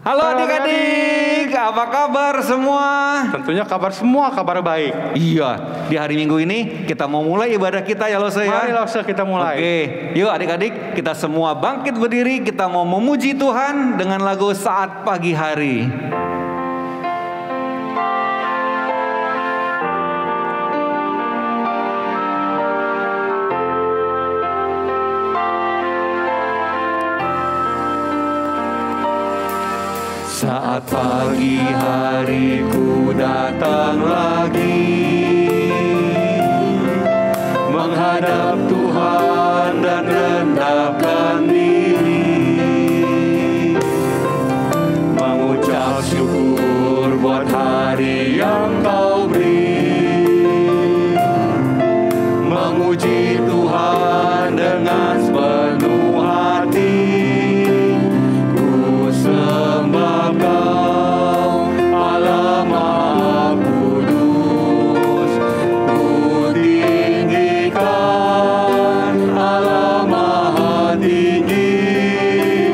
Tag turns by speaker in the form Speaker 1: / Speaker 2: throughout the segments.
Speaker 1: Halo adik-adik, apa kabar semua?
Speaker 2: Tentunya kabar baik.
Speaker 1: Iya, di hari Minggu ini kita mau mulai ibadah kita ya Lose ya.
Speaker 2: Mari Lose kita mulai.
Speaker 1: Oke, yuk adik-adik kita semua bangkit berdiri, kita mau memuji Tuhan dengan lagu Saat Pagi Hari. Saat pagi hariku datang lagi, menghadap Tuhan dan rendahkan diri, mengucap syukur buat hari yang Kau beri, memuji Tuhan dengan sepenuh hati. Kau Allah Maha Kudus, ku tinggikan Allah Maha Tinggi,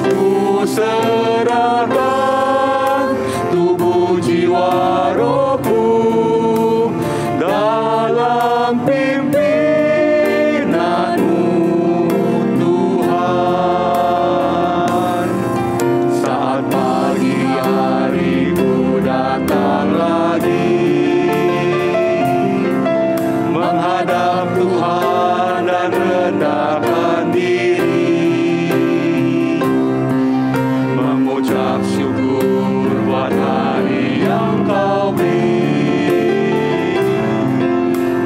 Speaker 1: ku serahkan tubuh jiwa rohku dalam pimpinanmu Tuhan. Saat pagi hariku datang lagi, menghadap Tuhan dan rendahkan diri, mengucap syukur buat hari yang Kau beri,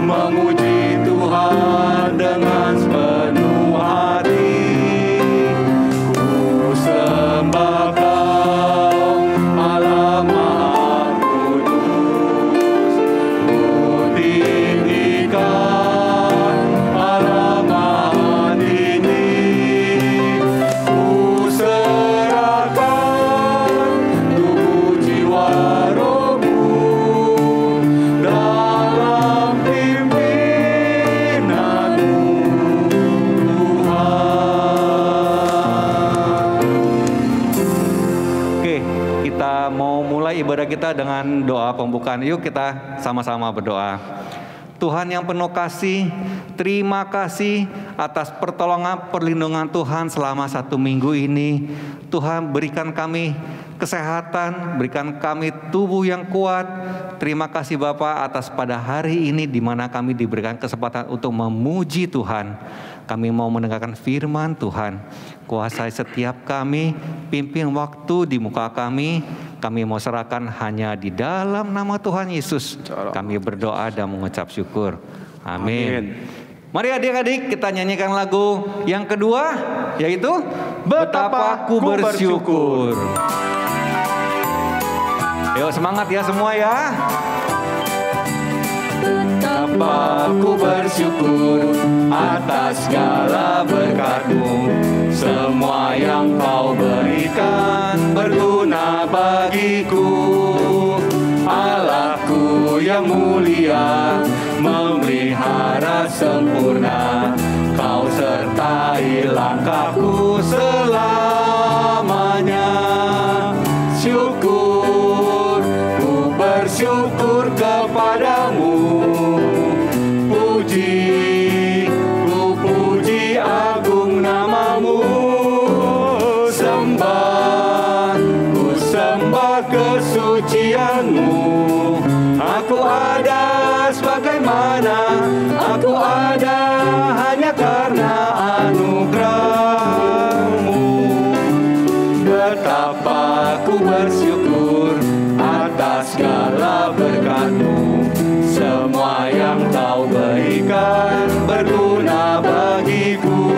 Speaker 1: memuji Tuhan dengan sepenuh hati. Ku sembah Kau Allah Maha Kudus, ku tinggikan Allah Maha Tinggi, ku serahkan tubuh jiwa rohku dalam pimpinanmu Tuhan. Oke, kita mau mulai ibadah kita dengan doa pembukaan. Yuk kita sama-sama berdoa. Tuhan yang penuh kasih, terima kasih atas pertolongan perlindungan Tuhan selama 1 minggu ini. Tuhan berikan kami kesehatan, berikan kami tubuh yang kuat. Terima kasih Bapa atas pada hari ini di mana kami diberikan kesempatan untuk memuji Tuhan. Kami mau mendengarkan firman Tuhan. Kuasai setiap kami, pimpin waktu di muka kami. Kami mau serahkan hanya di dalam nama Tuhan Yesus. Kami berdoa dan mengucap syukur. Amin. Mari adik-adik kita nyanyikan lagu yang kedua, yaitu Betapa Ku Bersyukur. Yuk semangat ya semua ya. Betapa ku bersyukur atas segala berkat-Mu, semua yang Kau berikan berguna bagiku. Allahku yang mulia, memelihara sempurna, Kau sertai langkahku selamanya. Syukur, ku bersyukur kepadamu. Ku puji agung namamu. Ku sembah kesucianmu. Aku ada sebagaimana aku ada hanya karena anugerah-Mu. Betapa ku bersyukur atas segala berkat-Mu, semua yang Kau berikan berguna bagiku.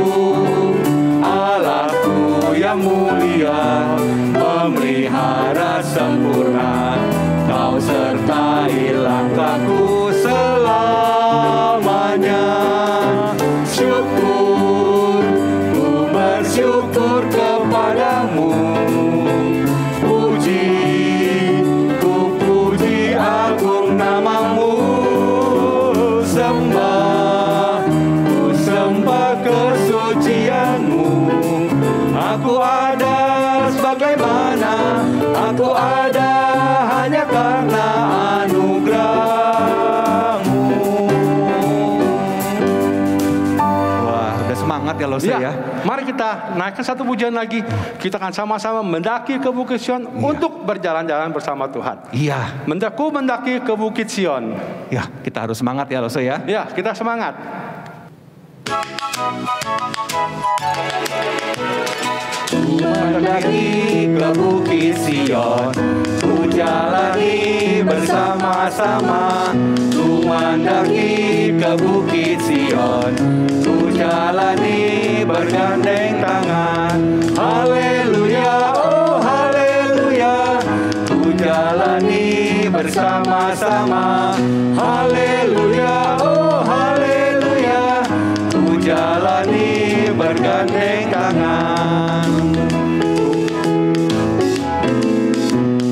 Speaker 1: Allahku yang mulia, memelihara sempurna, Kau sertai langkahku selamanya. Syukur, ku bersyukur kepadamu. Ku puji agung namamu. Ku sembah kesucianmu. Aku ada sebagaimana Aku ada hanya karena anugerah-Mu. Wah, udah semangat ya Lose ya.
Speaker 2: Mari kita naikkan satu pujian lagi. Kita akan sama-sama mendaki ke Bukit Sion untuk berjalan-jalan bersama Tuhan.
Speaker 1: Iya.
Speaker 2: Mendaki ke Bukit Sion.
Speaker 1: Ya, kita harus semangat ya Lose ya.
Speaker 2: Ya, kita semangat.
Speaker 1: Ku mendaki ke Bukit Sion, ku jalani bersama-sama. Ku mendaki ke Bukit Sion, ku jalani bergandeng tangan. Haleluya, oh haleluya, ku jalani bersama-sama. Haleluya, oh haleluya, ku jalani bergandeng tangan.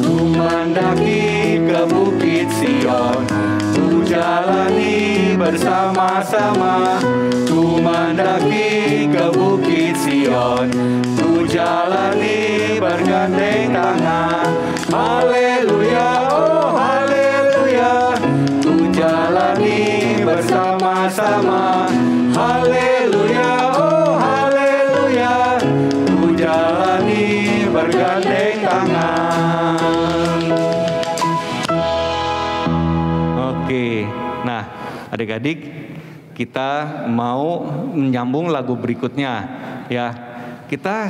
Speaker 1: Ku mendaki ke Bukit Sion, ku jalani bersama-sama. Ku mendaki ke Bukit Sion, ku jalani bergandeng tangan. Haleluya, oh haleluya, ku jalani bersama-sama. Haleluya, oh haleluya, ku jalani bergandeng tangan. Oke, nah adik-adik, kita mau menyambung lagu berikutnya ya. Kita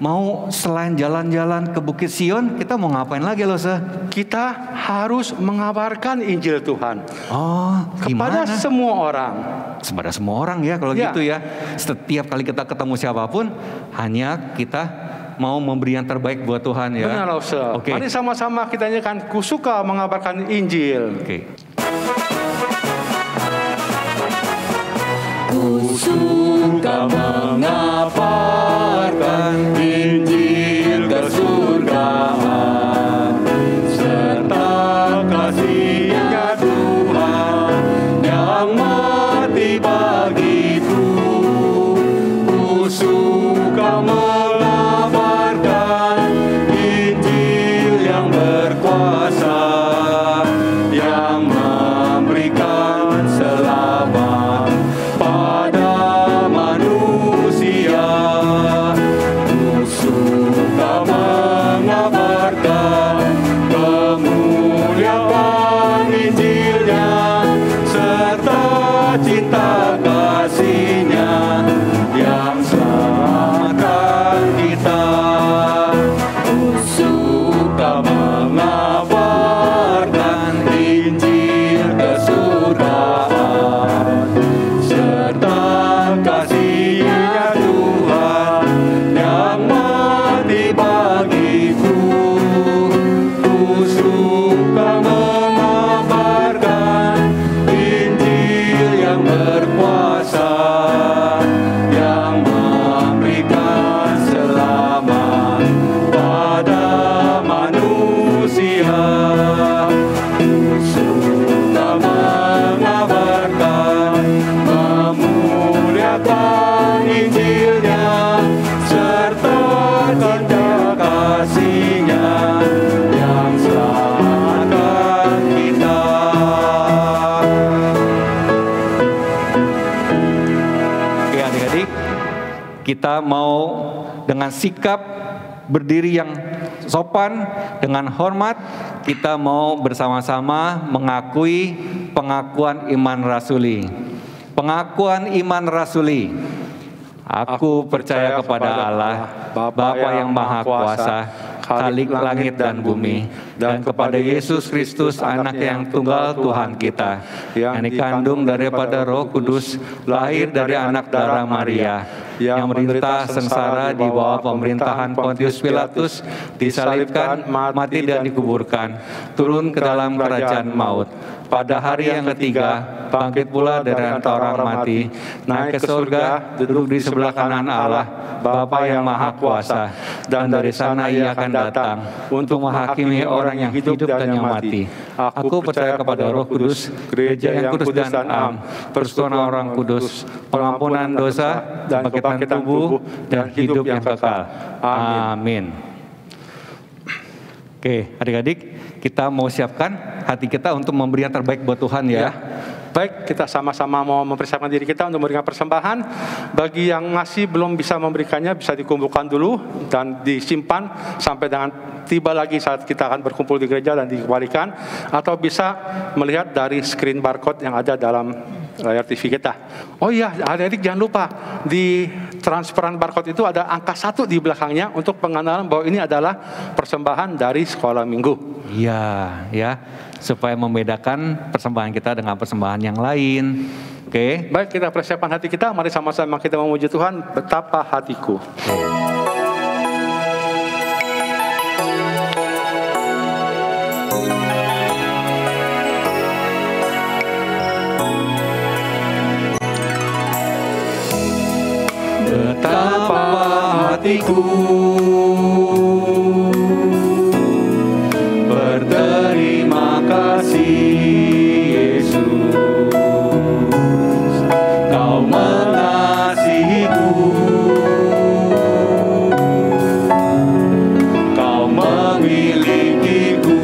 Speaker 1: mau selain jalan-jalan ke Bukit Sion, kita mau ngapain lagi loh,
Speaker 2: Kita harus mengabarkan Injil Tuhan.
Speaker 1: Oh,
Speaker 2: kepada
Speaker 1: gimana?
Speaker 2: semua orang.
Speaker 1: Kepada semua orang ya kalau gitu ya. Setiap kali kita ketemu siapapun, hanya kita mau memberi yang terbaik buat Tuhan ya.
Speaker 2: Benar,
Speaker 1: Oke.
Speaker 2: Mari sama-sama kita nyanyikan, ku suka mengabarkan Injil.
Speaker 1: Oke.
Speaker 3: Ku suka mengabarkan Injil kesurgaan serta kasih-Nya Tuhan yang mati bagiku. Ku suka mengabarkan Injil yang berkuasa, yang memberikan selamat pada manusia. Ku suka mengabarkan kemuliaan Injil-Nya serta cinta kasih-Nya yang selamatkan kita. Ku suka mengabarkan Injil kesurgaan serta kasih-Nya Tuhan yang mati bagiku. Ku suka mengabarkan Injil yang berkuasa, yang memberikan selamat pada manusia. Ku suka mengabarkan memuliakan Injil-Nya serta cinta kasih-Nya yang selamatkan kita.
Speaker 1: Oke adik-adik, kita mau dengan sikap berdiri yang sopan, dengan hormat, kita mau bersama-sama mengakui pengakuan iman rasuli. Pengakuan iman rasuli. Aku percaya kepada Allah, Bapa yang Maha Kuasa, Khalik langit dan bumi, dan kepada Yesus Kristus, Anak yang tunggal Tuhan kita, yang dikandung daripada Roh Kudus, lahir dari anak darah Maria, yang menderita sengsara di bawah pemerintahan Pontius Pilatus, disalibkan, mati dan dikuburkan, turun ke dalam kerajaan maut. Pada hari yang ketiga, bangkit pula dari antara orang mati, naik ke surga, duduk di sebelah kanan Allah, Bapa yang Maha Kuasa, dan dari sana Ia akan datang untuk menghakimi orang yang hidup dan yang mati. Aku percaya kepada Roh Kudus, gereja yang kudus dan am, persekutuan orang kudus, pengampunan dosa, dan kebangkitan tubuh, dan hidup yang kekal. Amin. Oke, adik-adik, kita mau siapkan hati kita untuk memberi yang terbaik buat Tuhan ya.
Speaker 2: Baik, kita sama-sama mau mempersiapkan diri kita untuk memberikan persembahan. Bagi yang masih belum bisa memberikannya, bisa dikumpulkan dulu dan disimpan sampai dengan tiba lagi saat kita akan berkumpul di gereja dan dikembalikan. Atau bisa melihat dari screen barcode yang ada dalam layar TV kita. Oh iya, adik-adik jangan lupa di transparan barcode itu ada angka 1 di belakangnya untuk pengenalan bahwa ini adalah persembahan dari sekolah minggu.
Speaker 1: Iya, ya, supaya membedakan persembahan kita dengan persembahan yang lain. Oke.
Speaker 2: Baik, kita persiapkan hati kita. Mari sama-sama kita memuji Tuhan. Betapa hatiku.
Speaker 3: Betapa hatiku berterima kasih Yesus, Kau mengasihiku, Kau memilikiku.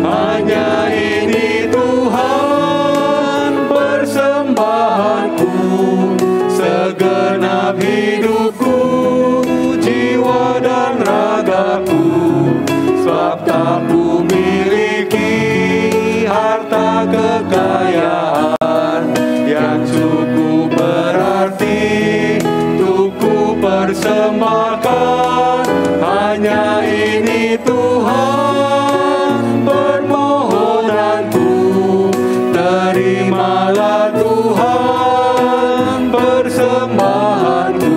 Speaker 3: Hanya ini Tuhan persembahanku, segenap hidupku, jiwa dan ragaku, sebab tak ku miliki harta kekayaan yang cukup berarti untuk ku persembahkan. Hanya ini Tuhan permohonanku, terimalah Tuhan persembahanku,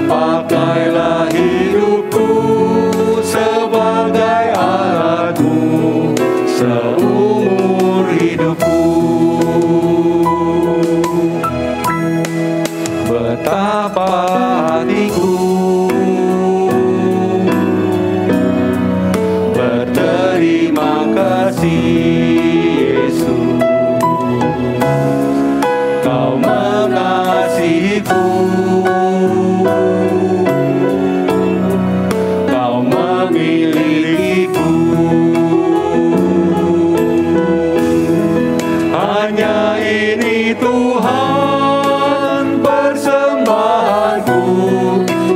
Speaker 3: pakailah hidupku sebagai alatmu seumur hidupku. Betapa hatiku berterima kasih Yesus, Kau mengasihiku, Kau memilikiku. Hanya ini Tuhan persembahanku,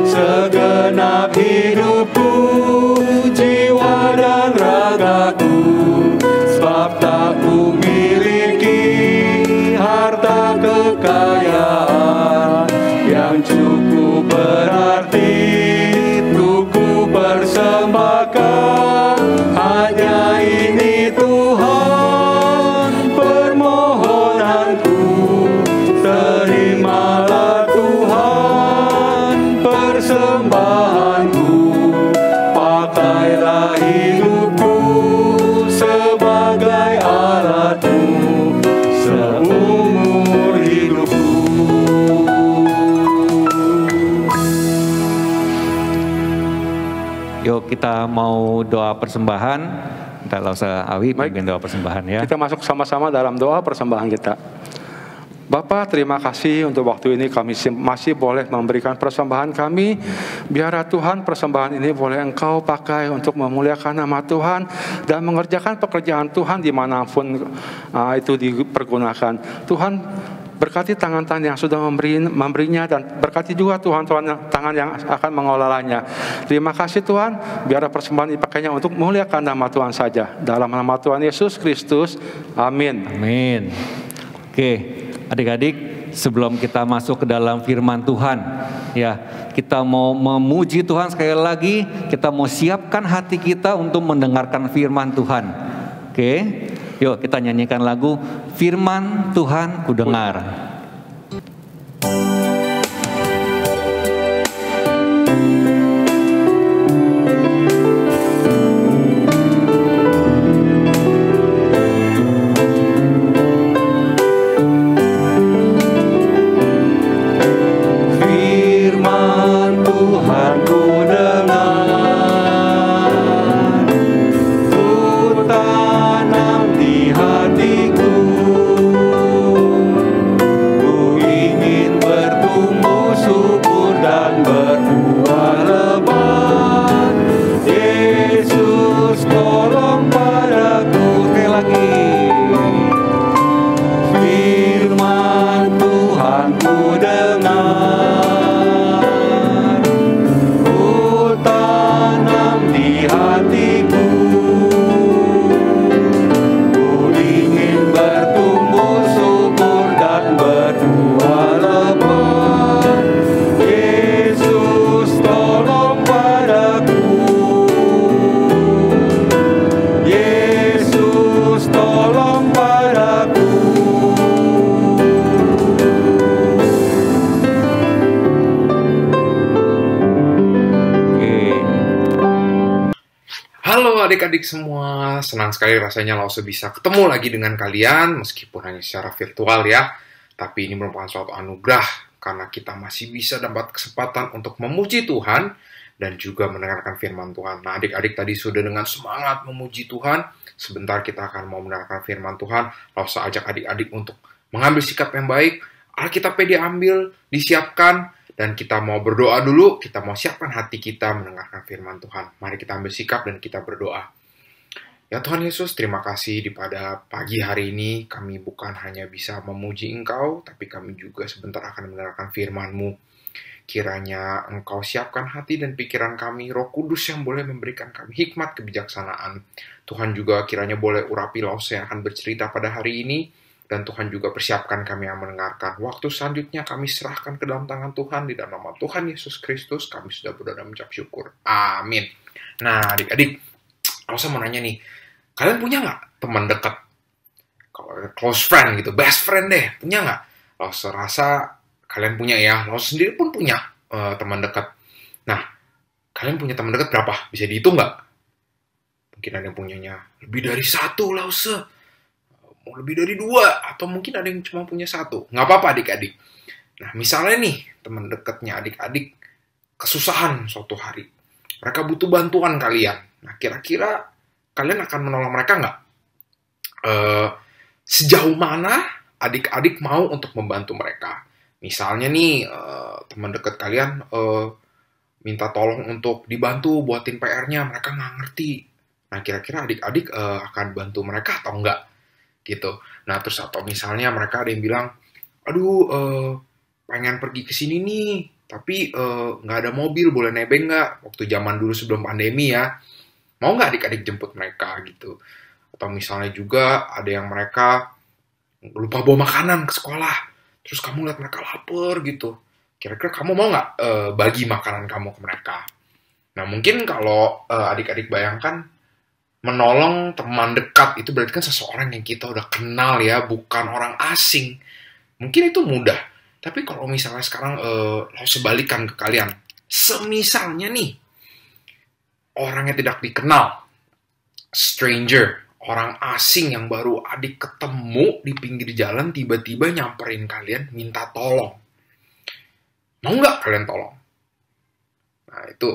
Speaker 3: segenap hidupku, jiwa dan ragaku, sebab tak ku miliki harta kekayaan yang cukup berarti untuk ku persembahkan. Hanya ini Tuhan permohonanku, terimalah Tuhan persembahanku, pakailah hidupku sebagai alatmu seumur hidupku.
Speaker 1: Yuk kita mau doa persembahan. Minta Lausa Awi pimpin doa persembahan ya.
Speaker 2: Kita masuk sama-sama dalam doa persembahan kita. Bapa, terima kasih untuk waktu ini kami masih boleh memberikan persembahan kami. Biarlah Tuhan persembahan ini boleh Engkau pakai untuk memuliakan nama Tuhan dan mengerjakan pekerjaan Tuhan dimanapun itu dipergunakan. Tuhan, berkati tangan-tangan yang sudah memberinya dan berkati juga Tuhan tangan yang akan mengelolanya. Terima kasih Tuhan, biarlah persembahan dipakainya untuk memuliakan nama Tuhan saja. Dalam nama Tuhan Yesus Kristus, amin.
Speaker 1: Amin. Oke, adik-adik, sebelum kita masuk ke dalam firman Tuhan, ya, kita mau memuji Tuhan sekali lagi, kita mau siapkan hati kita untuk mendengarkan firman Tuhan. Oke, yuk kita nyanyikan lagu Firman Tuhan Kudengar.
Speaker 3: Firman Tuhan kudengar, ku tanam di hatiku.
Speaker 4: adik-adik semua, senang sekali rasanya Lause bisa ketemu lagi dengan kalian, meskipun hanya secara virtual ya. Tapi ini merupakan suatu anugerah, karena kita masih bisa dapat kesempatan untuk memuji Tuhan, dan juga mendengarkan firman Tuhan. Nah, adik-adik tadi sudah dengan semangat memuji Tuhan. Sebentar kita akan mau mendengarkan firman Tuhan. Lause ajak adik-adik untuk mengambil sikap yang baik. Alkitabnya diambil, disiapkan, dan kita mau berdoa dulu, kita mau siapkan hati kita mendengarkan firman Tuhan. Mari kita ambil sikap dan kita berdoa. Ya Tuhan Yesus, terima kasih pada pagi hari ini kami bukan hanya bisa memuji Engkau, tapi kami juga sebentar akan mendengarkan firman-Mu. Kiranya Engkau siapkan hati dan pikiran kami, Roh Kudus yang boleh memberikan kami hikmat kebijaksanaan. Tuhan juga kiranya boleh urapi Lause yang akan bercerita pada hari ini, dan Tuhan juga persiapkan kami yang mendengarkan. Waktu selanjutnya kami serahkan ke dalam tangan Tuhan. Di dalam nama Tuhan Yesus Kristus, kami sudah berdoa dan mengucap syukur. Amin. Nah, adik-adik, Lause mau nanya nih, kalian punya nggak teman dekat? Kalau close friend gitu, best friend deh, punya nggak? Lause rasa kalian punya ya. Lause sendiri pun punya teman dekat. Nah, kalian punya teman dekat berapa? Bisa dihitung nggak? Mungkin ada yang punyanya lebih dari satu, Lause. Lebih dari 2, atau mungkin ada yang cuma punya 1. Nggak apa-apa adik-adik. Nah, misalnya nih, teman dekatnya adik-adik kesusahan suatu hari. Mereka butuh bantuan kalian. Nah, kira-kira kalian akan menolong mereka nggak? Sejauh mana adik-adik mau untuk membantu mereka? Misalnya nih, teman dekat kalian minta tolong untuk dibantu buatin PR-nya, mereka nggak ngerti. Nah, kira-kira adik-adik akan bantu mereka atau enggak? Gitu. Nah, terus atau misalnya mereka ada yang bilang, aduh, pengen pergi ke sini nih, tapi nggak ada mobil, boleh nebeng nggak? Waktu zaman dulu sebelum pandemi ya, mau nggak adik-adik jemput mereka gitu? Atau misalnya juga ada yang mereka lupa bawa makanan ke sekolah, terus kamu lihat mereka lapar gitu. Kira-kira kamu mau nggak bagi makanan kamu ke mereka? Nah, mungkin kalau adik-adik bayangkan, menolong teman dekat itu berarti kan seseorang yang kita udah kenal ya, bukan orang asing. Mungkin itu mudah. Tapi kalau misalnya sekarang lo sebalikan ke kalian, semisalnya nih orang yang tidak dikenal, stranger, orang asing yang baru adik ketemu di pinggir jalan, tiba-tiba nyamperin kalian minta tolong. Mau nggak kalian tolong? Nah, itu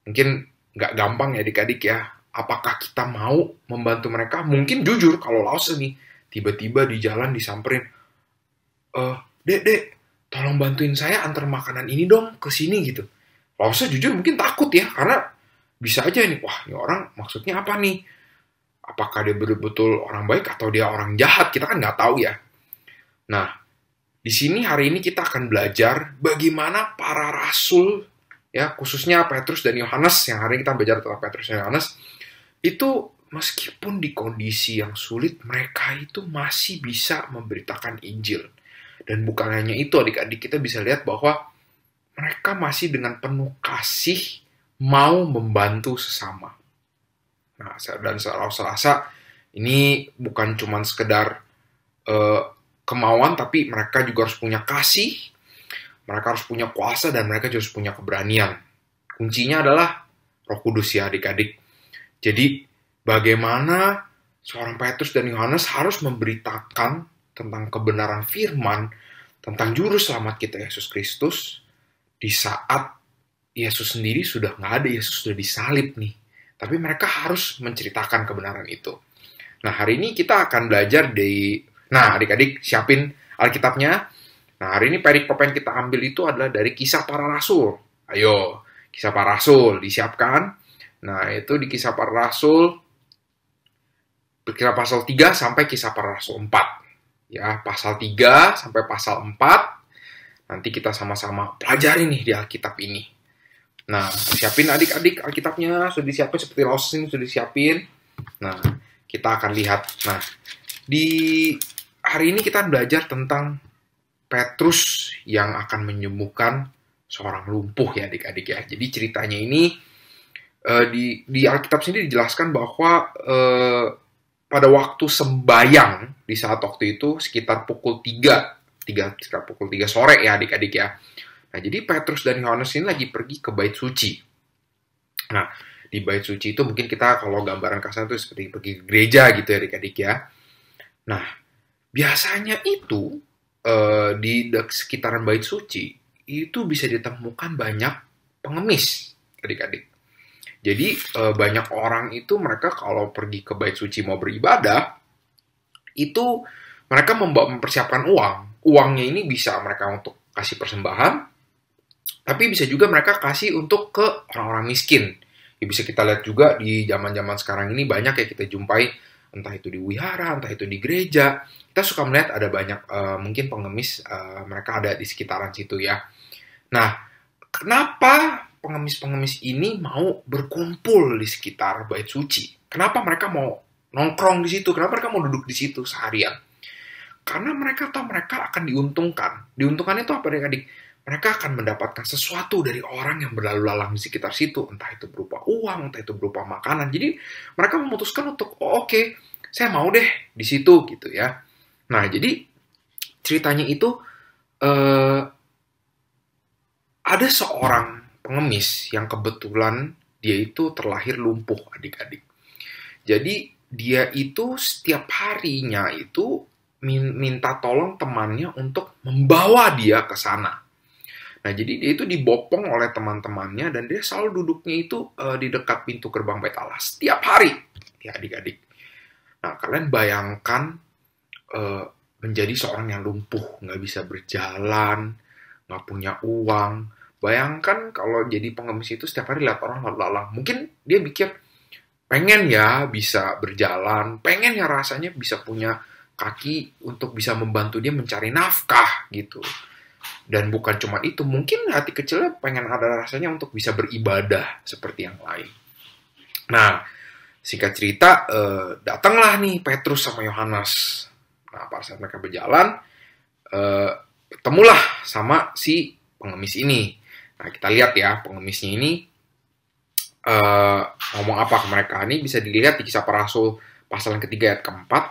Speaker 4: mungkin nggak gampang ya adik-adik ya. Apakah kita mau membantu mereka? Mungkin jujur, kalau Lause nih, tiba-tiba di jalan disamperin, Dek, tolong bantuin saya antar makanan ini dong ke sini gitu. Lause jujur mungkin takut ya, karena bisa aja nih, wah ini orang maksudnya apa nih? Apakah dia betul-betul orang baik atau dia orang jahat? Kita kan nggak tahu ya. Nah, di sini hari ini kita akan belajar bagaimana para rasul, ya khususnya Petrus dan Yohanes, yang hari ini kita belajar tentang Petrus dan Yohanes, itu meskipun di kondisi yang sulit, mereka itu masih bisa memberitakan Injil. Dan bukan hanya itu, adik-adik, kita bisa lihat bahwa mereka masih dengan penuh kasih mau membantu sesama. Nah, dan saya rasa ini bukan cuma sekedar kemauan, tapi mereka juga harus punya kasih, mereka harus punya kuasa, dan mereka juga harus punya keberanian. Kuncinya adalah Roh Kudus ya adik-adik. Jadi, bagaimana seorang Petrus dan Yohanes harus memberitakan tentang kebenaran firman, tentang juru selamat kita Yesus Kristus, di saat Yesus sendiri sudah nggak ada, Yesus sudah disalib nih. Tapi mereka harus menceritakan kebenaran itu. Nah, hari ini kita akan belajar nah, adik-adik siapin Alkitabnya. Nah, hari ini perikop yang kita ambil itu adalah dari Kisah Para Rasul. Ayo, Kisah Para Rasul disiapkan. Nah, itu di Kisah Para Rasul, Kisah pasal 3 sampai Kisah Para Rasul 4. Ya, pasal 3 sampai pasal 4. Nanti kita sama-sama pelajari nih di Alkitab ini. Nah, siapin adik-adik Alkitabnya, sudah disiapin seperti Lause ini sudah disiapin. Nah, kita akan lihat. Nah, di hari ini kita belajar tentang Petrus yang akan menyembuhkan seorang lumpuh ya adik-adik ya. Jadi ceritanya ini di Alkitab sendiri dijelaskan bahwa pada waktu sembayang di saat waktu itu sekitar pukul 3 sore ya adik-adik ya. Nah, jadi Petrus dan Yohanes ini lagi pergi ke bait suci. Nah, Di bait suci itu mungkin kita kalau gambaran kasar itu seperti pergi ke gereja gitu ya adik-adik ya. Nah, biasanya itu di sekitaran bait suci itu bisa ditemukan banyak pengemis adik-adik. Jadi banyak orang itu mereka kalau pergi ke bait suci mau beribadah, itu mereka mempersiapkan uang. Uangnya ini bisa mereka untuk kasih persembahan, tapi bisa juga mereka kasih untuk ke orang-orang miskin. Ya, bisa kita lihat juga di zaman-zaman sekarang ini banyak ya kita jumpai, entah itu di wihara, entah itu di gereja. Kita suka melihat ada banyak mungkin pengemis, mereka ada di sekitaran situ ya. Nah, kenapa pengemis-pengemis ini mau berkumpul di sekitar bait suci? Kenapa mereka mau nongkrong di situ? Kenapa mereka mau duduk di situ seharian? Karena mereka tahu mereka akan diuntungkan. Diuntungkan itu apa adik-adik? Mereka akan mendapatkan sesuatu dari orang yang berlalu lalang di sekitar situ. Entah itu berupa uang, entah itu berupa makanan. Jadi mereka memutuskan untuk, oke, saya mau deh di situ gitu ya. Nah, jadi ceritanya itu ada seorang pengemis yang kebetulan dia itu terlahir lumpuh adik-adik. Jadi dia itu setiap harinya itu minta tolong temannya untuk membawa dia ke sana. Nah, jadi dia itu dibopong oleh teman-temannya dan dia selalu duduknya itu di dekat pintu gerbang bait Allah setiap hari, ya adik-adik. Nah, kalian bayangkan menjadi seorang yang lumpuh, nggak bisa berjalan, nggak punya uang. Bayangkan kalau jadi pengemis itu setiap hari lihat orang lalu lalang. Mungkin dia pikir, pengen ya bisa berjalan, pengen ya rasanya bisa punya kaki untuk bisa membantu dia mencari nafkah gitu. Dan bukan cuma itu, mungkin hati kecilnya pengen ada rasanya untuk bisa beribadah seperti yang lain. Nah, singkat cerita, datanglah nih Petrus sama Yohanes. Nah, pada saat mereka berjalan, ketemulah sama si pengemis ini. Nah, kita lihat ya, pengemisnya ini ngomong apa ke mereka. Ini bisa dilihat di Kisah Para Rasul pasal yang ketiga ayat keempat.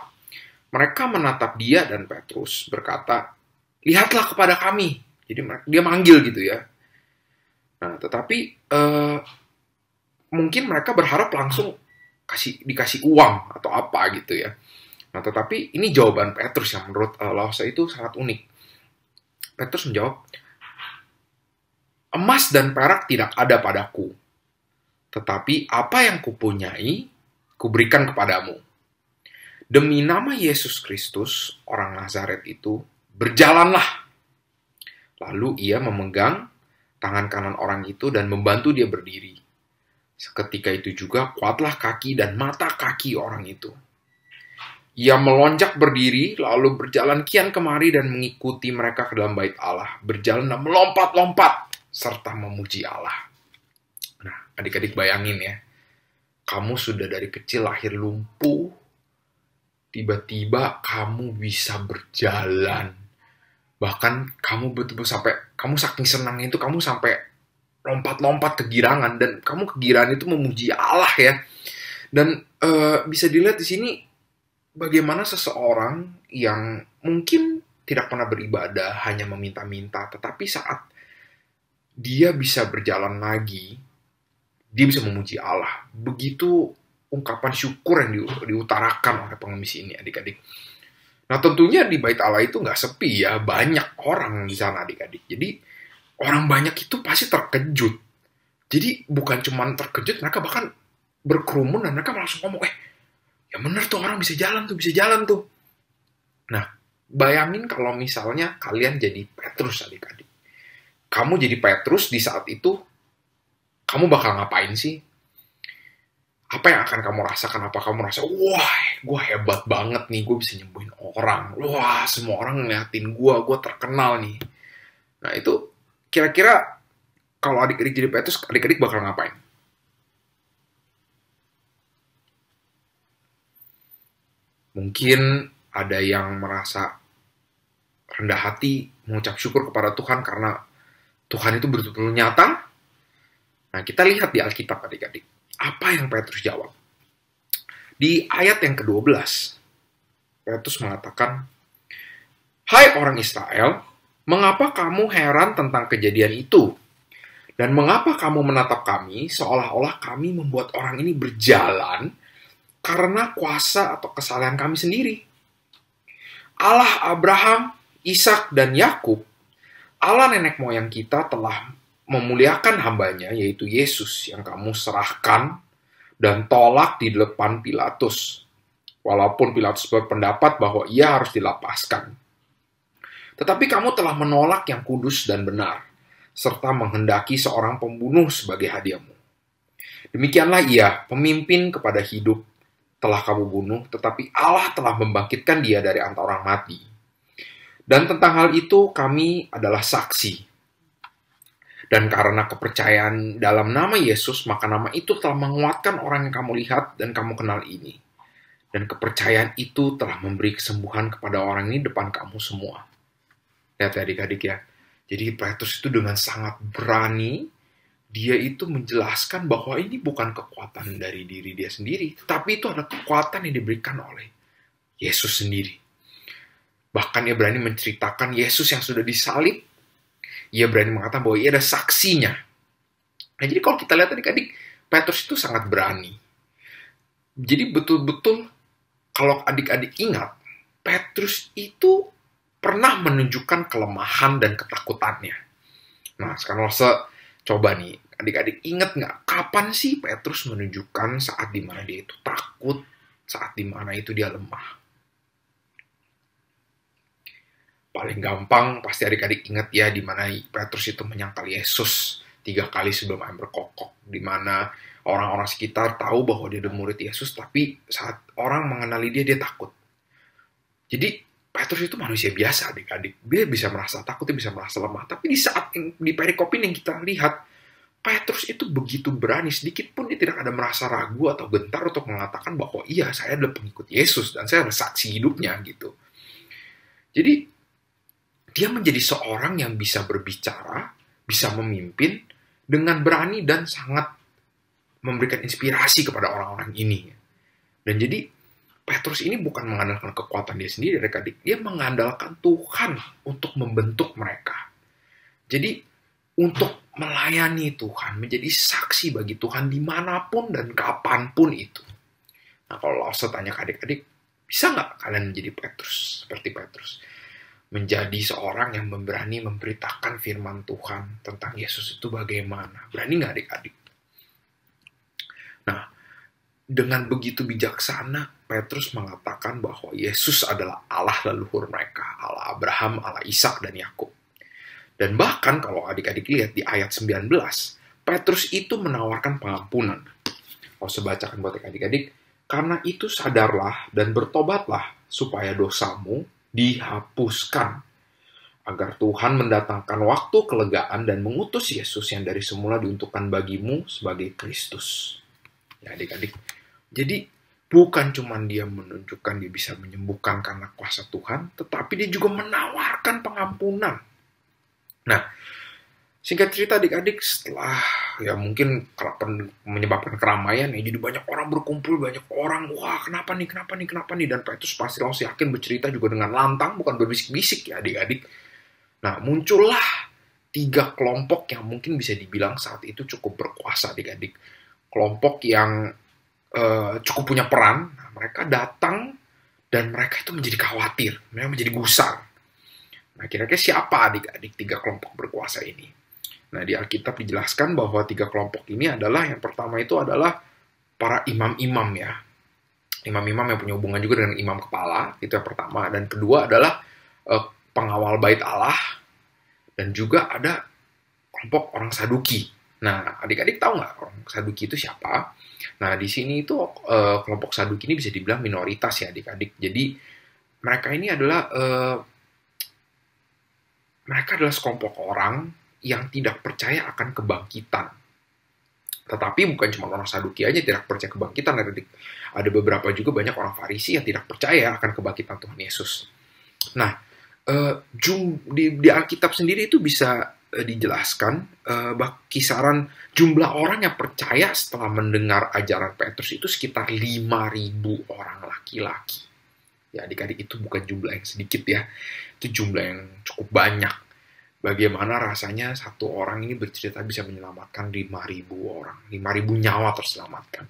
Speaker 4: Mereka menatap dia dan Petrus berkata, lihatlah kepada kami. Jadi dia manggil gitu ya. Nah, tetapi mungkin mereka berharap langsung dikasih uang atau apa gitu ya. Nah, tetapi ini jawaban Petrus yang menurut Lause itu sangat unik. Petrus menjawab, emas dan perak tidak ada padaku, tetapi apa yang kupunyai, kuberikan kepadamu. Demi nama Yesus Kristus, orang Nazaret itu, berjalanlah. Lalu ia memegang tangan kanan orang itu dan membantu dia berdiri. Seketika itu juga kuatlah kaki dan mata kaki orang itu. Ia melonjak berdiri, lalu berjalan kian kemari dan mengikuti mereka ke dalam bait Allah. Berjalan dan melompat-lompat, serta memuji Allah. Nah, adik-adik bayangin ya. Kamu sudah dari kecil lahir lumpuh, tiba-tiba kamu bisa berjalan. Bahkan kamu betul-betul sampai, kamu saking senangnya itu, kamu sampai lompat-lompat kegirangan. Dan kamu kegirangan itu memuji Allah ya. Dan bisa dilihat di sini, bagaimana seseorang yang mungkin tidak pernah beribadah, hanya meminta-minta, tetapi saat dia bisa berjalan lagi, dia bisa memuji Allah. Begitu ungkapan syukur yang diutarakan oleh pengemis ini, adik-adik. Nah, tentunya di bait Allah itu nggak sepi ya, banyak orang di sana, adik-adik. Jadi, orang banyak itu pasti terkejut. Jadi, bukan cuma terkejut, mereka bahkan berkerumun dan mereka langsung ngomong, ya bener tuh, orang bisa jalan tuh. Nah, bayangin kalau misalnya kalian jadi Petrus, adik-adik. Kamu jadi Petrus di saat itu, kamu bakal ngapain sih? Apa yang akan kamu rasakan? Apa kamu rasa, wah, gue hebat banget nih, gue bisa nyembuhin orang. Wah, semua orang ngeliatin gue terkenal nih. Nah, itu kira-kira kalau adik-adik jadi Petrus, adik-adik bakal ngapain? Mungkin ada yang merasa rendah hati, mengucap syukur kepada Tuhan karena Tuhan itu betul-betul nyata. Nah, kita lihat di Alkitab, adik-adik. Apa yang Petrus jawab? Di ayat yang ke-12, Petrus mengatakan, hai orang Israel, mengapa kamu heran tentang kejadian itu? Dan mengapa kamu menatap kami seolah-olah kami membuat orang ini berjalan karena kuasa atau kesalahan kami sendiri? Allah Abraham, Ishak, dan Yakub, Allah nenek moyang kita telah memuliakan hambanya, yaitu Yesus yang kamu serahkan dan tolak di depan Pilatus. Walaupun Pilatus berpendapat bahwa ia harus dilepaskan. Tetapi kamu telah menolak yang kudus dan benar, serta menghendaki seorang pembunuh sebagai hadiahmu. Demikianlah ia, pemimpin kepada hidup, telah kamu bunuh, tetapi Allah telah membangkitkan dia dari antara orang mati. Dan tentang hal itu kami adalah saksi. Dan karena kepercayaan dalam nama Yesus, maka nama itu telah menguatkan orang yang kamu lihat dan kamu kenal ini. Dan kepercayaan itu telah memberi kesembuhan kepada orang ini depan kamu semua. Lihat ya adik-adik ya. Jadi Petrus itu dengan sangat berani, dia itu menjelaskan bahwa ini bukan kekuatan dari diri dia sendiri, tapi itu adalah kekuatan yang diberikan oleh Yesus sendiri. Bahkan dia berani menceritakan Yesus yang sudah disalib, ia berani mengatakan bahwa ia ada saksinya. Nah, jadi kalau kita lihat adik-adik, Petrus itu sangat berani. Jadi betul-betul, kalau adik-adik ingat, Petrus itu pernah menunjukkan kelemahan dan ketakutannya. Nah, sekarang coba nih, adik-adik ingat nggak kapan sih Petrus menunjukkan saat dimana dia itu takut, saat dimana itu dia lemah? Paling gampang pasti adik-adik ingat ya, dimana Petrus itu menyangkal Yesus 3 kali sebelum ayam berkokok, dimana orang-orang sekitar tahu bahwa dia adalah murid Yesus, tapi saat orang mengenali dia takut. Jadi Petrus itu manusia biasa adik-adik. Dia bisa merasa takut, dia bisa merasa lemah. Tapi di saat di perikop ini yang kita lihat, Petrus itu begitu berani, sedikit pun dia tidak ada merasa ragu atau gentar untuk mengatakan bahwa iya, saya adalah pengikut Yesus dan saya adalah saksi hidupnya gitu. Jadi dia menjadi seorang yang bisa berbicara, bisa memimpin dengan berani dan sangat memberikan inspirasi kepada orang-orang ini. Dan jadi Petrus ini bukan mengandalkan kekuatan dia sendiri, adik-adik. Dia mengandalkan Tuhan untuk membentuk mereka. Jadi, untuk melayani Tuhan, menjadi saksi bagi Tuhan dimanapun dan kapanpun itu. Nah, kalau saya tanya ke adik-adik, bisa nggak kalian menjadi Petrus, seperti Petrus? Menjadi seorang yang berani memberitakan firman Tuhan tentang Yesus itu bagaimana? Berani nggak adik-adik? Nah, dengan begitu bijaksana, Petrus mengatakan bahwa Yesus adalah Allah leluhur mereka, Allah Abraham, Allah Ishak, dan Yakub. Dan bahkan kalau adik-adik lihat di ayat 19, Petrus itu menawarkan pengampunan. Kalau saya bacakan buat adik-adik, karena itu sadarlah dan bertobatlah supaya dosamu dihapuskan, agar Tuhan mendatangkan waktu kelegaan dan mengutus Yesus yang dari semula diuntukkan bagimu sebagai Kristus. Ya adik-adik, jadi bukan cuma dia menunjukkan dia bisa menyembuhkan karena kuasa Tuhan, tetapi dia juga menawarkan pengampunan. Nah, singkat cerita adik-adik, setelah ya mungkin menyebabkan keramaian, ya jadi banyak orang berkumpul, banyak orang, wah kenapa nih, dan Petrus pasti langsung yakin bercerita juga dengan lantang, bukan berbisik-bisik ya adik-adik. Nah, muncullah 3 kelompok yang mungkin bisa dibilang saat itu cukup berkuasa adik-adik. Kelompok yang cukup punya peran, nah, mereka datang dan mereka itu menjadi khawatir, mereka menjadi gusar. Nah, kira-kira siapa adik-adik 3 kelompok berkuasa ini? Nah, di Alkitab dijelaskan bahwa 3 kelompok ini adalah, yang pertama itu adalah para imam-imam ya. Imam-imam yang punya hubungan juga dengan imam kepala, itu yang pertama. Dan kedua adalah pengawal bait Allah, dan juga ada kelompok orang Saduki. Nah, adik-adik tahu nggak orang Saduki itu siapa? Nah, di sini itu kelompok Saduki ini bisa dibilang minoritas ya adik-adik. Jadi, mereka ini adalah sekelompok orang yang tidak percaya akan kebangkitan. Tetapi bukan cuma orang Saduki aja tidak percaya kebangkitan, adik. Ada beberapa juga banyak orang Farisi yang tidak percaya akan kebangkitan Tuhan Yesus. Nah, di Alkitab sendiri itu bisa dijelaskan kisaran jumlah orang yang percaya setelah mendengar ajaran Petrus itu sekitar 5.000 orang laki-laki. Ya adik-adik, itu bukan jumlah yang sedikit ya, itu jumlah yang cukup banyak. bagaimana rasanya satu orang ini bercerita bisa menyelamatkan 5.000 orang, 5.000 nyawa terselamatkan.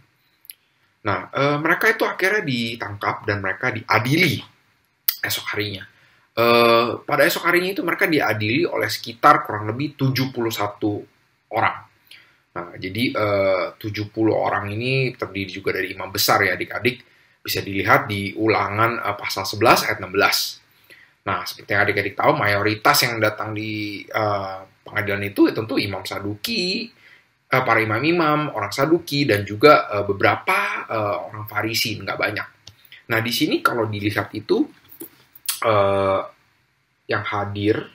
Speaker 4: Nah, mereka itu akhirnya ditangkap dan mereka diadili esok harinya. Pada esok harinya itu mereka diadili oleh sekitar kurang lebih 71 orang. Nah, jadi 70 orang ini terdiri juga dari imam besar ya adik-adik. Bisa dilihat di ulangan pasal 11 ayat 16. Nah, seperti yang adik-adik tahu, mayoritas yang datang di pengadilan itu tentu imam Saduki, para imam-imam, orang Saduki, dan juga beberapa orang Farisi, nggak banyak. Nah, di sini kalau dilihat itu, yang hadir,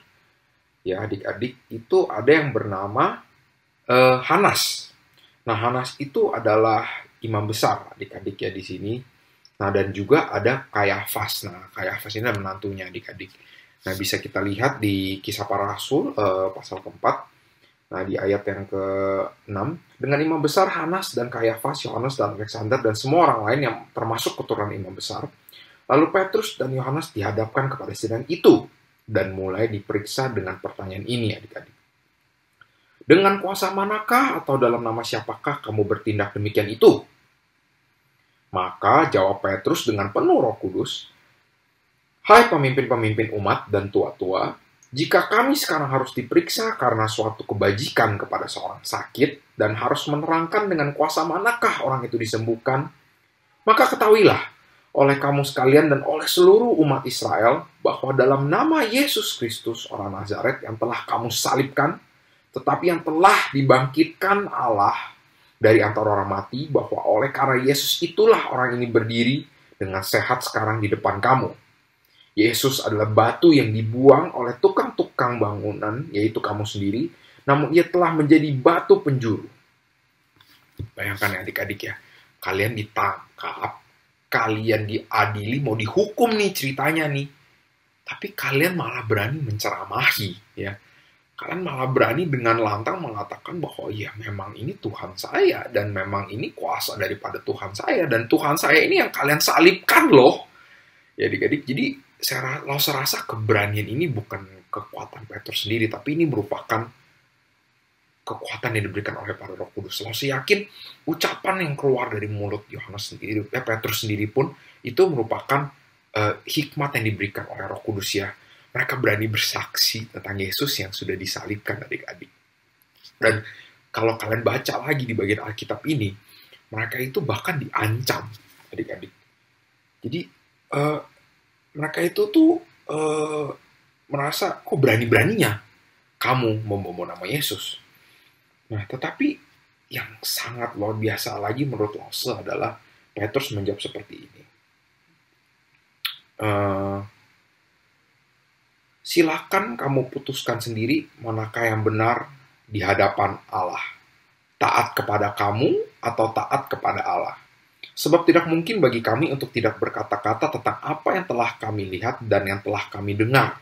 Speaker 4: ya adik-adik, itu ada yang bernama Hanas. Nah, Hanas itu adalah imam besar, adik-adik ya di sini. Nah, dan juga ada Kayafas. Nah, Kayafas ini adalah menantunya adik-adik. Nah, bisa kita lihat di Kisah Para Rasul, pasal keempat. Nah, di ayat yang ke-6, dengan imam besar Hanas dan Kayafas, Yohanes dan Alexander, dan semua orang lain yang termasuk keturunan imam besar. Lalu Petrus dan Yohanes dihadapkan kepada sidang itu, dan mulai diperiksa dengan pertanyaan ini, adik-adik. Dengan kuasa manakah atau dalam nama siapakah kamu bertindak demikian itu? Maka jawab Petrus dengan penuh Roh Kudus, hai pemimpin-pemimpin umat dan tua-tua, jika kami sekarang harus diperiksa karena suatu kebajikan kepada seorang sakit dan harus menerangkan dengan kuasa manakah orang itu disembuhkan, maka ketahuilah oleh kamu sekalian dan oleh seluruh umat Israel bahwa dalam nama Yesus Kristus orang Nazaret yang telah kamu salibkan, tetapi yang telah dibangkitkan Allah dari antara orang mati, bahwa oleh karena Yesus itulah orang ini berdiri dengan sehat sekarang di depan kamu. Yesus adalah batu yang dibuang oleh tukang-tukang bangunan, yaitu kamu sendiri, namun ia telah menjadi batu penjuru. Bayangkan ya adik-adik ya, kalian ditangkap, kalian diadili, mau dihukum nih ceritanya nih, tapi kalian malah berani menceramahi ya. Kalian malah berani dengan lantang mengatakan bahwa ya memang ini Tuhan saya, dan memang ini kuasa daripada Tuhan saya, dan Tuhan saya ini yang kalian salibkan loh. Ya adik-adik, jadi saya rasa keberanian ini bukan kekuatan Petrus sendiri, tapi ini merupakan kekuatan yang diberikan oleh para Roh Kudus. Saya yakin ucapan yang keluar dari mulut Yohanes sendiri, Petrus sendiri pun itu merupakan hikmat yang diberikan oleh Roh Kudus ya. Mereka berani bersaksi tentang Yesus yang sudah disalibkan adik-adik. Dan kalau kalian baca lagi di bagian Alkitab ini, mereka itu bahkan diancam adik-adik. Jadi mereka itu tuh merasa kok berani-beraninya kamu membawa nama Yesus. Nah, tetapi yang sangat luar biasa lagi menurut Lose adalah Petrus menjawab seperti ini. Silakan kamu putuskan sendiri manakah yang benar di hadapan Allah. Taat kepada kamu atau taat kepada Allah. Sebab tidak mungkin bagi kami untuk tidak berkata-kata tentang apa yang telah kami lihat dan yang telah kami dengar.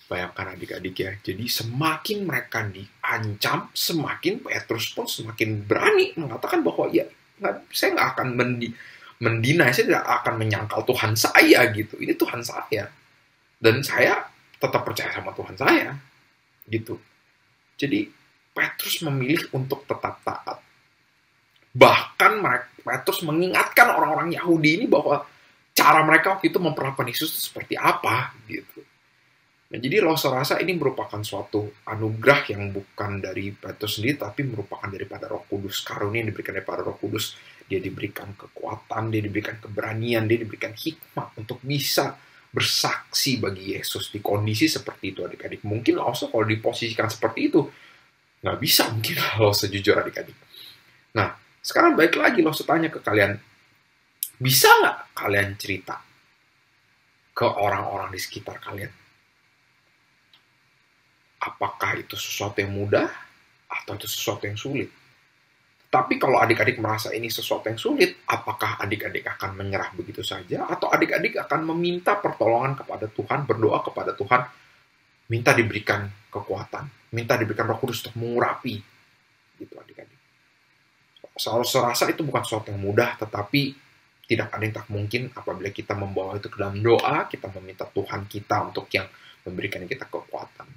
Speaker 4: Bayangkan adik-adik ya, jadi semakin mereka diancam, semakin Petrus pun semakin berani mengatakan bahwa ya, saya nggak akan mendinai, saya tidak akan menyangkal Tuhan saya gitu. Ini Tuhan saya. Dan saya tetap percaya sama Tuhan saya. Gitu. Jadi Petrus memilih untuk tetap taat. Bahkan Petrus mengingatkan orang-orang Yahudi ini bahwa cara mereka waktu itu memperlakukan Yesus itu seperti apa gitu. Nah, jadi saya rasa ini merupakan suatu anugerah yang bukan dari Petrus sendiri, tapi merupakan daripada Roh Kudus. Karunia yang diberikan daripada Roh Kudus. Dia diberikan kekuatan, dia diberikan keberanian, dia diberikan hikmat untuk bisa bersaksi bagi Yesus di kondisi seperti itu adik-adik. Mungkin kalau diposisikan seperti itu, nggak bisa mungkin sejujur adik-adik. Nah, sekarang balik lagi tanya ke kalian, bisa nggak kalian cerita ke orang-orang di sekitar kalian? Apakah itu sesuatu yang mudah atau itu sesuatu yang sulit? Tapi kalau adik-adik merasa ini sesuatu yang sulit, apakah adik-adik akan menyerah begitu saja? Atau adik-adik akan meminta pertolongan kepada Tuhan, berdoa kepada Tuhan, minta diberikan kekuatan, minta diberikan Roh Kudus untuk mengurapi, gitu adik-adik. Saya rasa itu bukan sesuatu yang mudah, tetapi tidak ada yang tak mungkin apabila kita membawa itu ke dalam doa, kita meminta Tuhan kita untuk yang memberikan kita kekuatan.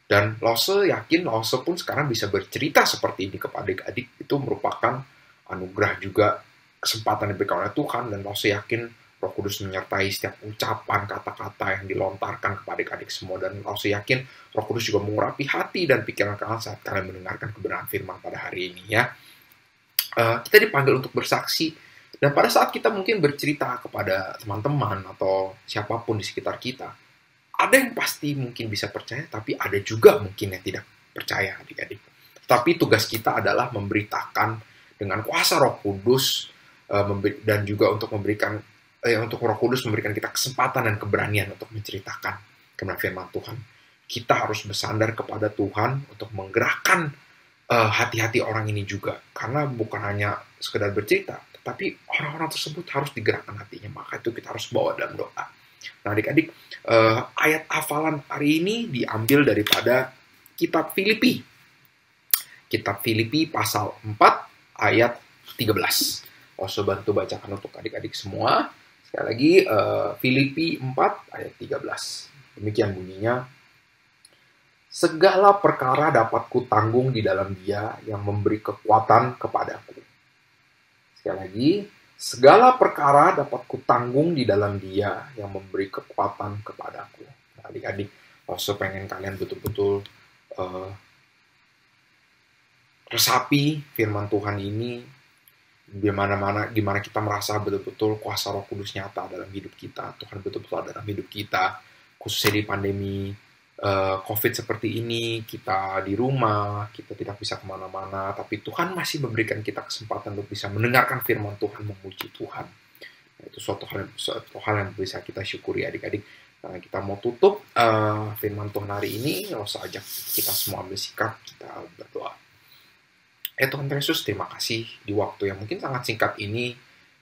Speaker 4: Dan Lose yakin Lose pun sekarang bisa bercerita seperti ini kepada adik-adik, itu merupakan anugerah juga, kesempatan yang diberikan oleh Tuhan. Dan Lose yakin Roh Kudus menyertai setiap ucapan, kata-kata yang dilontarkan kepada adik-adik semua. Dan Lose yakin Roh Kudus juga mengurapi hati dan pikiran kalian saat kalian mendengarkan kebenaran firman pada hari ini ya. Kita dipanggil untuk bersaksi. Dan pada saat kita mungkin bercerita kepada teman-teman atau siapapun di sekitar kita, ada yang pasti mungkin bisa percaya, tapi ada juga mungkin yang tidak percaya adik-adik. Tapi tugas kita adalah memberitakan dengan kuasa Roh Kudus, dan juga untuk untuk Roh Kudus memberikan kita kesempatan dan keberanian untuk menceritakan kebenaran firman Tuhan. Kita harus bersandar kepada Tuhan untuk menggerakkan hati-hati orang ini juga. Karena bukan hanya sekedar bercerita, tetapi orang-orang tersebut harus digerakkan hatinya. Maka itu kita harus bawa dalam doa. Nah adik-adik, ayat hafalan hari ini diambil daripada kitab Filipi. Kitab Filipi pasal 4 ayat 13. Saya bantu bacakan untuk adik-adik semua. Sekali lagi, Filipi 4 ayat 13. Demikian bunyinya. Segala perkara dapat kutanggung di dalam Dia yang memberi kekuatan kepadaku. Sekali lagi, segala perkara dapat kutanggung di dalam Dia yang memberi kekuatan kepadaku. Nah, adik-adik, saya pengen kalian betul-betul resapi firman Tuhan ini, gimana kita merasa betul-betul kuasa Roh Kudus nyata dalam hidup kita. Tuhan betul-betul ada dalam hidup kita, khususnya di pandemi COVID seperti ini. Kita di rumah, kita tidak bisa kemana-mana, tapi Tuhan masih memberikan kita kesempatan untuk bisa mendengarkan firman Tuhan, memuji Tuhan. Nah, itu suatu hal yang bisa kita syukuri adik-adik. Nah, kita mau tutup firman Tuhan hari ini, saya ajak kita semua ambil sikap, kita berdoa. Tuhan Yesus, terima kasih di waktu yang mungkin sangat singkat ini,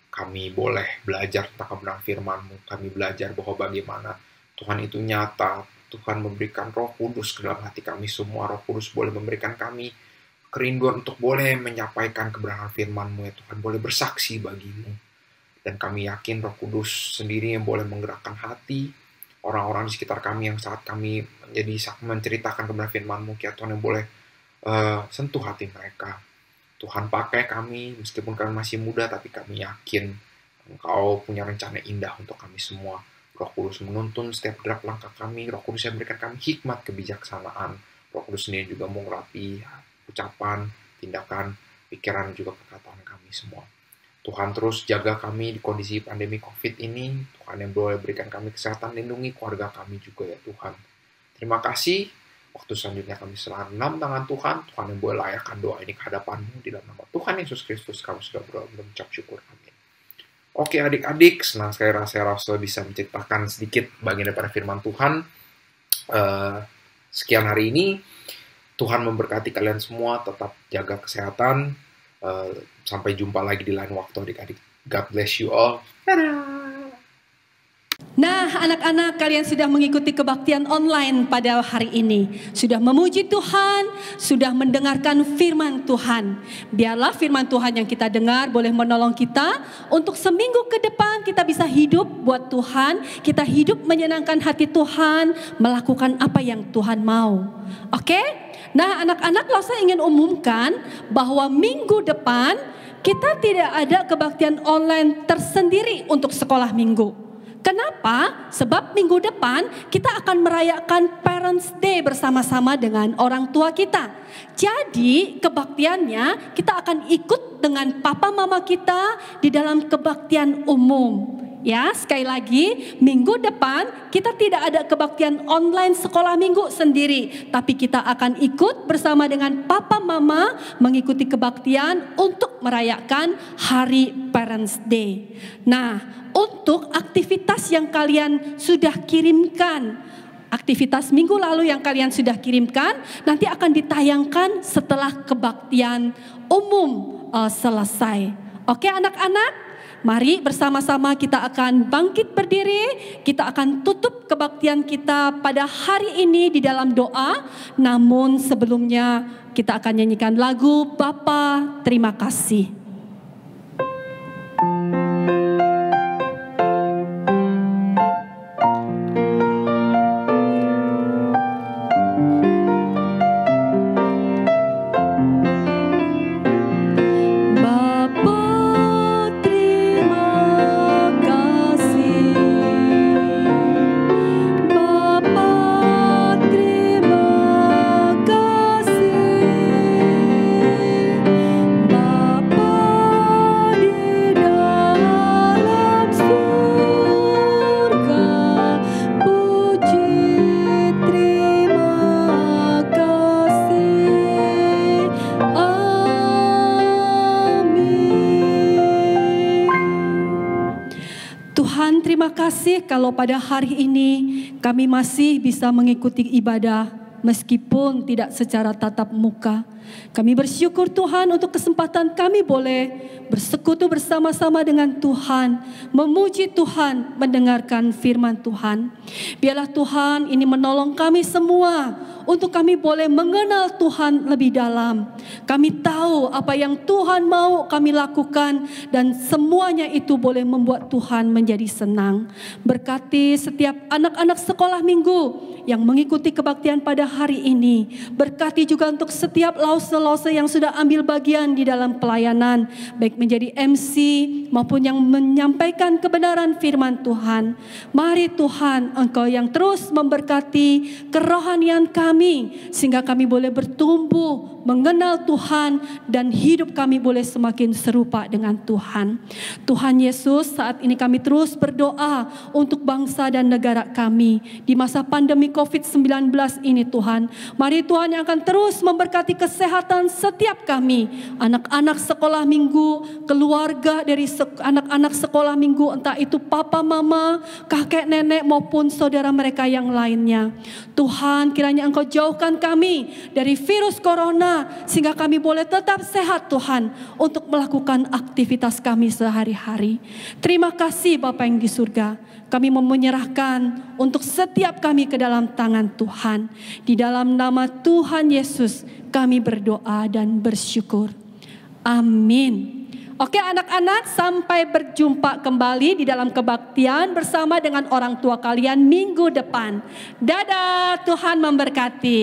Speaker 4: kami boleh belajar tentang kebenaran firman-Mu. Kami belajar bahwa bagaimana Tuhan itu nyata. Tuhan memberikan Roh Kudus ke dalam hati kami semua. Roh Kudus boleh memberikan kami kerinduan untuk boleh menyampaikan kebenaran firman-Mu ya Tuhan, boleh bersaksi bagi-Mu. Dan kami yakin Roh Kudus sendiri yang boleh menggerakkan hati orang-orang di sekitar kami yang saat kami menceritakan kebenaran firman-Mu ya Tuhan, yang boleh sentuh hati mereka. Tuhan pakai kami, meskipun kami masih muda, tapi kami yakin Engkau punya rencana indah untuk kami semua. Roh Kudus menuntun setiap gerak langkah kami. Roh Kudus yang memberikan kami hikmat kebijaksanaan. Roh Kudus sendiri juga mengurapi ucapan, tindakan, pikiran, juga perkataan kami semua. Tuhan terus jaga kami di kondisi pandemi COVID ini. Tuhan yang boleh berikan kami kesehatan, lindungi keluarga kami juga ya Tuhan. Terima kasih. Waktu selanjutnya kami serahkan dalam tangan Tuhan. Tuhan yang boleh layakkan doa ini ke hadapan-Mu. Di dalam nama Tuhan Yesus Kristus kami sudah berdoa dan mengucap syukur. Amin. Oke adik-adik, senang sekali saya bisa menceritakan sedikit bagian daripada firman Tuhan. Sekian hari ini, Tuhan memberkati kalian semua, tetap jaga kesehatan. Sampai jumpa lagi di lain waktu adik-adik. God bless you all. Dadah!
Speaker 5: Nah, anak-anak, kalian sudah mengikuti kebaktian online pada hari ini. Sudah memuji Tuhan, sudah mendengarkan firman Tuhan. Biarlah firman Tuhan yang kita dengar boleh menolong kita untuk seminggu ke depan kita bisa hidup buat Tuhan. Kita hidup menyenangkan hati Tuhan, melakukan apa yang Tuhan mau. Oke? Nah, anak-anak, saya ingin umumkan bahwa minggu depan kita tidak ada kebaktian online tersendiri untuk sekolah minggu. Kenapa? Sebab minggu depan kita akan merayakan Parents Day bersama-sama dengan orang tua kita. Jadi kebaktiannya kita akan ikut dengan papa mama kita di dalam kebaktian umum. Ya, sekali lagi, minggu depan kita tidak ada kebaktian online sekolah minggu sendiri, tapi kita akan ikut bersama dengan papa mama mengikuti kebaktian untuk merayakan Hari Parents Day. Nah, untuk aktivitas yang kalian sudah kirimkan, aktivitas minggu lalu yang kalian sudah kirimkan, nanti akan ditayangkan setelah kebaktian umum selesai. Oke anak-anak? Mari bersama-sama kita akan bangkit berdiri, kita akan tutup kebaktian kita pada hari ini di dalam doa. Namun sebelumnya kita akan nyanyikan lagu Bapa Terima Kasih. kasih kalau pada hari ini kami masih bisa mengikuti ibadah meskipun tidak secara tatap muka. Kami bersyukur Tuhan untuk kesempatan kami boleh bersekutu bersama-sama dengan Tuhan, memuji Tuhan, mendengarkan firman Tuhan. Biarlah Tuhan ini menolong kami semua untuk kami boleh mengenal Tuhan lebih dalam. Kami tahu apa yang Tuhan mau kami lakukan dan semuanya itu boleh membuat Tuhan menjadi senang. Berkati setiap anak-anak sekolah minggu yang mengikuti kebaktian pada hari ini. Berkati juga untuk setiap lause-lause yang sudah ambil bagian di dalam pelayanan, baik menjadi MC maupun yang menyampaikan kebenaran firman Tuhan. Mari Tuhan, Engkau yang terus memberkati kerohanian kami, sehingga kami boleh bertumbuh, mengenal Tuhan, dan hidup kami boleh semakin serupa dengan Tuhan. Tuhan Yesus, saat ini kami terus berdoa untuk bangsa dan negara kami di masa pandemi COVID-19 ini Tuhan. Mari Tuhan yang akan terus memberkati kesehatan setiap kami, anak-anak sekolah minggu, keluarga dari anak-anak sekolah minggu, entah itu papa, mama, kakek, nenek maupun saudara mereka yang lainnya. Tuhan, kiranya Engkau jauhkan kami dari virus corona sehingga kami boleh tetap sehat Tuhan untuk melakukan aktivitas kami sehari-hari. Terima kasih Bapa yang di surga. Kami mau menyerahkan untuk setiap kami ke dalam tangan Tuhan. Di dalam nama Tuhan Yesus kami berdoa dan bersyukur. Amin. Oke anak-anak, sampai berjumpa kembali di dalam kebaktian bersama dengan orang tua kalian minggu depan. Dadah, Tuhan memberkati.